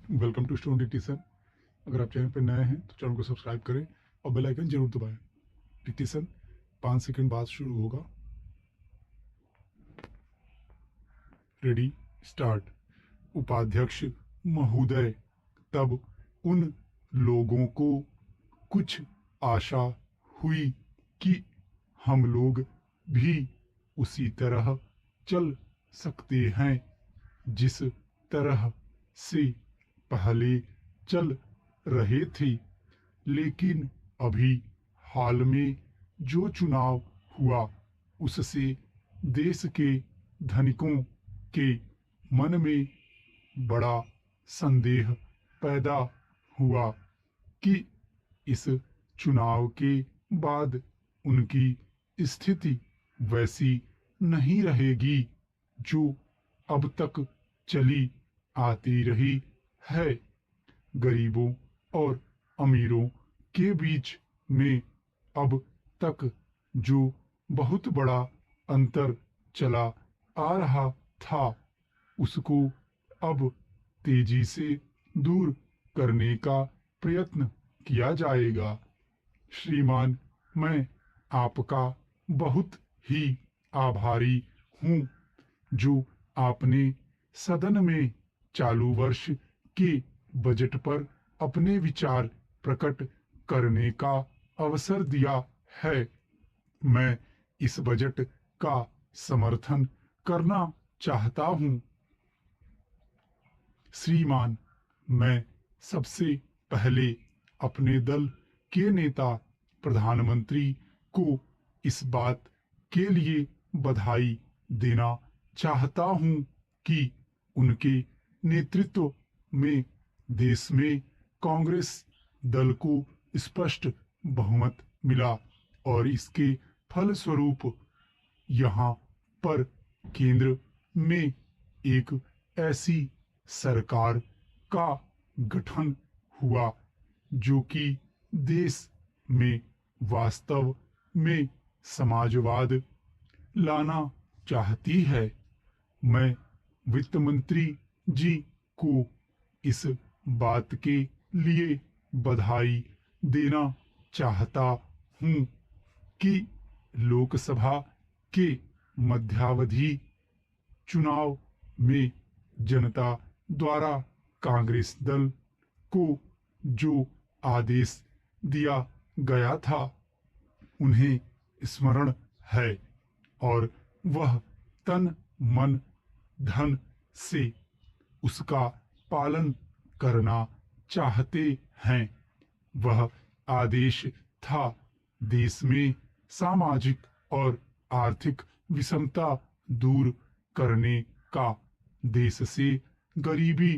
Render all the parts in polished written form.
Welcome to student dictation. अगर आप channel पर नए हैं तो चैनल को सब्सक्राइब करें और बेल आइकन जरूर दबाएं। डिक्टेशन 5 सेकंड बाद शुरू होगा। Ready, start. उपाध्यक्ष महोदय, तब उन लोगों को कुछ आशा हुई कि हम लोग भी उसी तरह चल सकते हैं जिस तरह से पहले चल रहे थे। लेकिन अभी हाल में जो चुनाव हुआ उससे देश के धनिकों के मन में बड़ा संदेह पैदा हुआ कि इस चुनाव के बाद उनकी स्थिति वैसी नहीं रहेगी जो अब तक चली आती रही है। गरीबों और अमीरों के बीच में अब तक जो बहुत बड़ा अंतर चला आ रहा था उसको अब तेजी से दूर करने का प्रयत्न किया जाएगा। श्रीमान, मैं आपका बहुत ही आभारी हूँ जो आपने सदन में चालू वर्ष के बजट पर अपने विचार प्रकट करने का अवसर दिया है। मैं इस बजट का समर्थन करना चाहता हूँ। श्रीमान, मैं सबसे पहले अपने दल के नेता प्रधानमंत्री को इस बात के लिए बधाई देना चाहता हूँ कि उनके नेतृत्व में देश में कांग्रेस दल को स्पष्ट बहुमत मिला और इसके फलस्वरूप यहाँ पर केंद्र में एक ऐसी सरकार का गठन हुआ जो कि देश में वास्तव में समाजवाद लाना चाहती है। मैं वित्त मंत्री जी को इस बात के लिए बधाई देना चाहता हूँ कि लोकसभा के मध्यावधि चुनाव में जनता द्वारा कांग्रेस दल को जो आदेश दिया गया था उन्हें स्मरण है और वह तन मन धन से उसका पालन करना चाहते हैं। वह आदेश था देश में सामाजिक और आर्थिक विषमता दूर करने का, देश से गरीबी,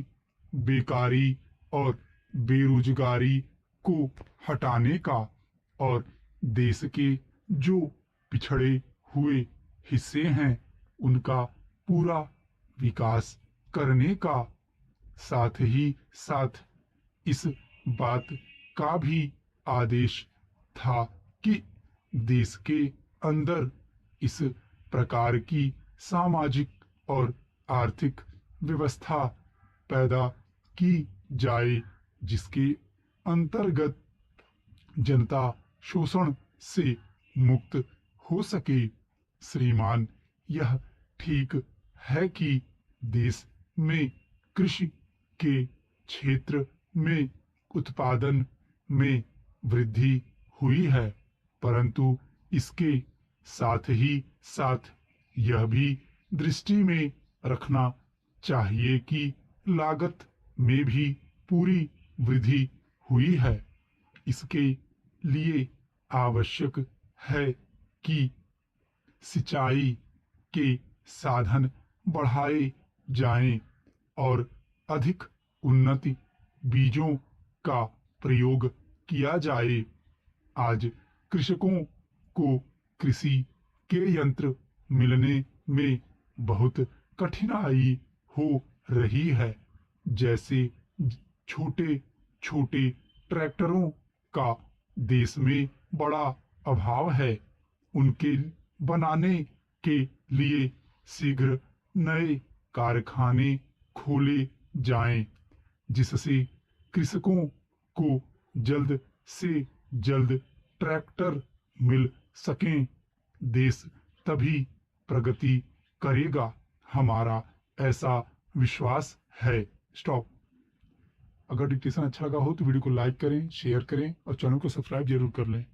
बेकारी और बेरोजगारी को हटाने का और देश के जो पिछड़े हुए हिस्से हैं उनका पूरा विकास करने का। साथ ही साथ इस बात का भी आदेश था कि देश के अंदर इस प्रकार की सामाजिक और आर्थिक व्यवस्था पैदा की जाए जिसके अंतर्गत जनता शोषण से मुक्त हो सके। श्रीमान, यह ठीक है कि देश में कृषि के क्षेत्र में उत्पादन में वृद्धि हुई है, परंतु इसके साथ ही साथ यह भी दृष्टि में रखना चाहिए कि लागत में भी पूरी वृद्धि हुई है। इसके लिए आवश्यक है कि सिंचाई के साधन बढ़ाए जाएं और अधिक उन्नति बीजों का प्रयोग किया जाए। आज कृषकों को कृषि के यंत्र मिलने में बहुत कठिनाई हो रही है, जैसे छोटे छोटे ट्रैक्टरों का देश में बड़ा अभाव है। उनके बनाने के लिए शीघ्र नए कारखाने खोले जाएं। जिससे कृषकों को जल्द से जल्द ट्रैक्टर मिल सकें। देश तभी प्रगति करेगा, हमारा ऐसा विश्वास है। स्टॉप। अगर डिक्टेशन अच्छा लगा हो तो वीडियो को लाइक करें, शेयर करें और चैनल को सब्सक्राइब जरूर कर लें।